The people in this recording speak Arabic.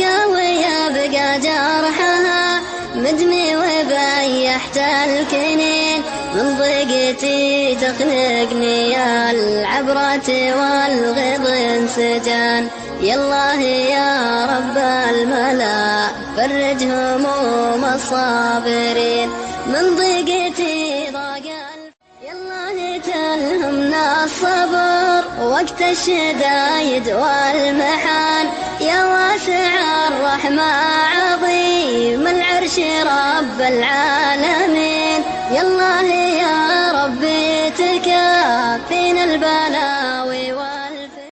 قوية بقى جرحها مدمي وبيحت الكنين من ضيقتي تخنقني العبرة والغض انسجان. يا الله يا رب الملا فرج هموم الصابرين من ضيقتي ضاق. يا الله تلهمنا الصبر وقت الشدايد والمحان. يا واسع الرحمة عظيم العرش رب العالمين. يا الله يا ربي تكافينا البلاوي